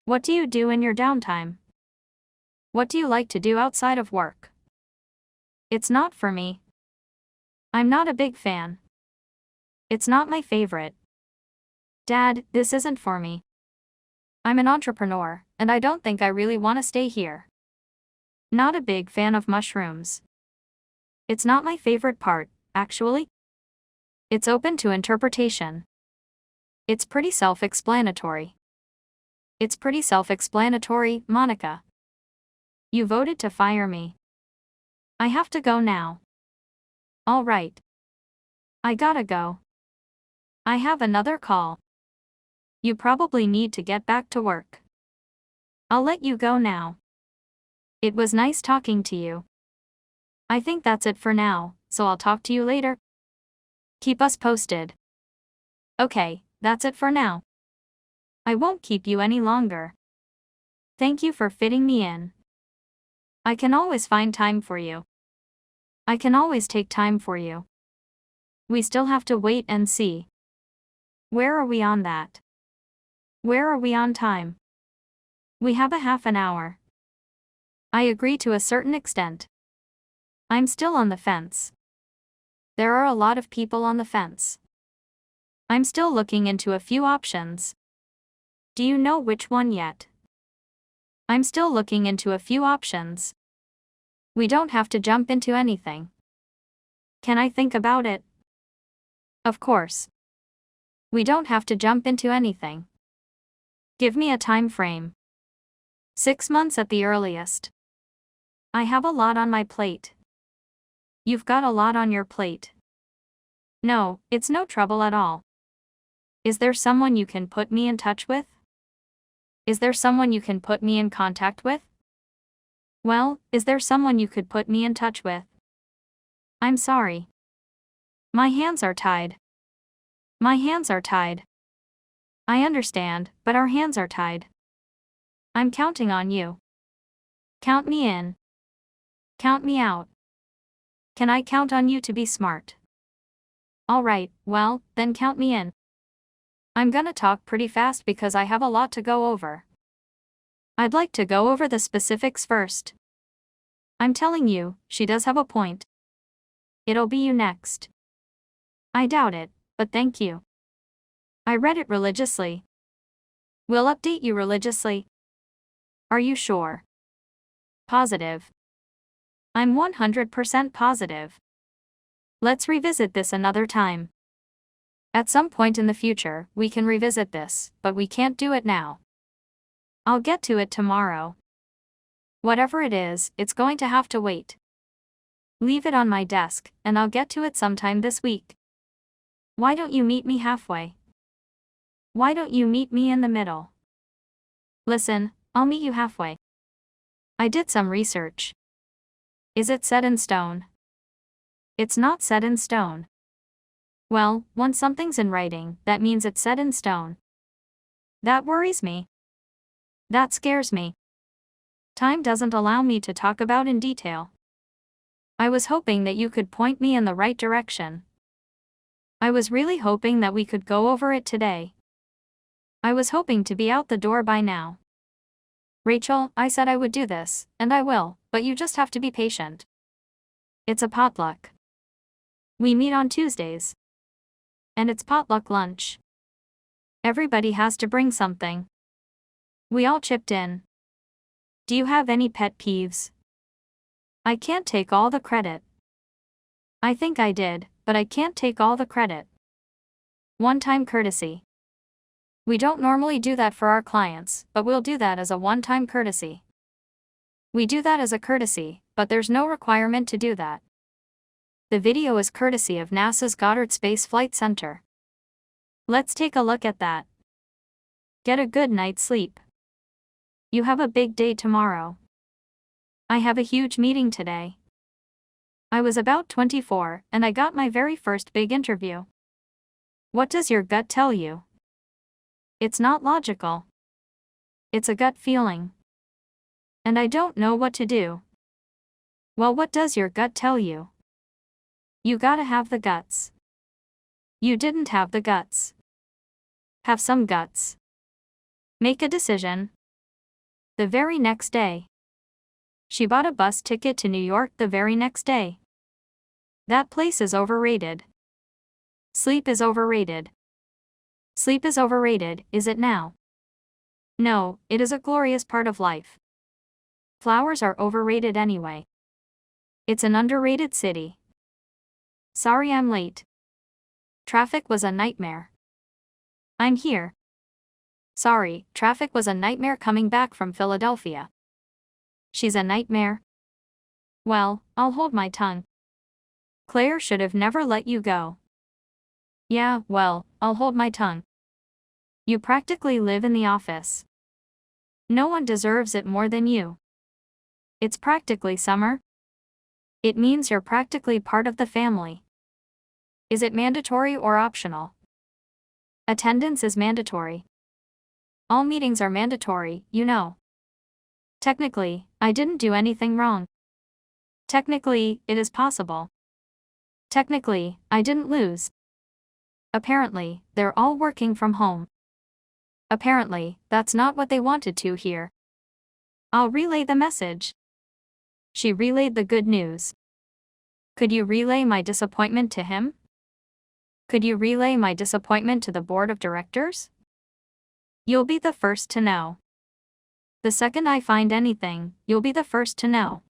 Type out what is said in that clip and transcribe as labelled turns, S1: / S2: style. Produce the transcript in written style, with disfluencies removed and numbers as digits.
S1: What do you do in your downtime? What do you like to do outside of work? It's not for me. I'm not a big fan. It's not my favorite. Dad, this isn't for me. I'm an entrepreneur, and I don't think I really want to stay here. Not a big fan of mushrooms. It's not my favorite part, actually. It's open to interpretation. It's pretty self-explanatory. It's pretty self-explanatory, Monica. You voted to fire me. I have to go now. All right. I gotta go. I have another call. You probably need to get back to work. I'll let you go now. It was nice talking to you. I think that's it for now, so I'll talk to you later. Keep us posted. Okay, that's it for now. I won't keep you any longer. Thank you for fitting me in. I can always find time for you. I can always take time for you. We still have to wait and see. Where are we on that? Where are we on time? We have a half an hour. I agree to a certain extent. I'm still on the fence. There are a lot of people on the fence. I'm still looking into a few options. Do you know which one yet? I'm still looking into a few options. We don't have to jump into anything. Can I think about it? Of course. We don't have to jump into anything. Give me a time frame. 6 months at the earliest. I have a lot on my plate. You've got a lot on your plate. No, it's no trouble at all. Is there someone you can put me in touch with? Is there someone you can put me in contact with? Well, is there someone you could put me in touch with? I'm sorry. My hands are tied. My hands are tied. I understand, but our hands are tied. I'm counting on you. Count me in. Count me out. Can I count on you to be smart? All right, well, then count me in. I'm gonna talk pretty fast because I have a lot to go over. I'd like to go over the specifics first. I'm telling you, she does have a point. It'll be you next. I doubt it, but thank you. I read it religiously. We'll update you religiously. Are you sure? Positive. I'm 100% positive. Let's revisit this another time. At some point in the future, we can revisit this, but we can't do it now. I'll get to it tomorrow. Whatever it is, it's going to have to wait. Leave it on my desk, and I'll get to it sometime this week. Why don't you meet me halfway? Why don't you meet me in the middle? Listen, I'll meet you halfway. I did some research. Is it set in stone? It's not set in stone. Well, once something's in writing, that means it's set in stone. That worries me. That scares me. Time doesn't allow me to talk about in detail. I was hoping that you could point me in the right direction. I was really hoping that we could go over it today. I was hoping to be out the door by now. Rachel, I said I would do this, and I will, but you just have to be patient. It's a potluck. We meet on Tuesdays. And it's potluck lunch. Everybody has to bring something. We all chipped in. Do you have any pet peeves? I can't take all the credit. I think I did, but I can't take all the credit. One-time courtesy. We don't normally do that for our clients, but we'll do that as a one-time courtesy. We do that as a courtesy, but there's no requirement to do that. The video is courtesy of NASA's Goddard Space Flight Center. Let's take a look at that. Get a good night's sleep. You have a big day tomorrow. I have a huge meeting today. I was about 24, and I got my very first big interview. What does your gut tell you? It's not logical. It's a gut feeling. And I don't know what to do. Well, what does your gut tell you? You gotta have the guts. You didn't have the guts. Have some guts. Make a decision. The very next day. She bought a bus ticket to New York the very next day. That place is overrated. Sleep is overrated. Sleep is overrated, is it now? No, it is a glorious part of life. Flowers are overrated anyway. It's an underrated city. Sorry I'm late. Traffic was a nightmare. I'm here. Sorry, traffic was a nightmare coming back from Philadelphia. She's a nightmare. Well, I'll hold my tongue. Claire should have never let you go. Yeah, well, I'll hold my tongue. You practically live in the office. No one deserves it more than you. It's practically summer. It means you're practically part of the family. Is it mandatory or optional? Attendance is mandatory. All meetings are mandatory, you know. Technically, I didn't do anything wrong. Technically, it is possible. Technically, I didn't lose. Apparently, they're all working from home. Apparently, that's not what they wanted to hear. I'll relay the message. She relayed the good news. Could you relay my disappointment to him? Could you relay my disappointment to the board of directors? You'll be the first to know. The second I find anything, you'll be the first to know.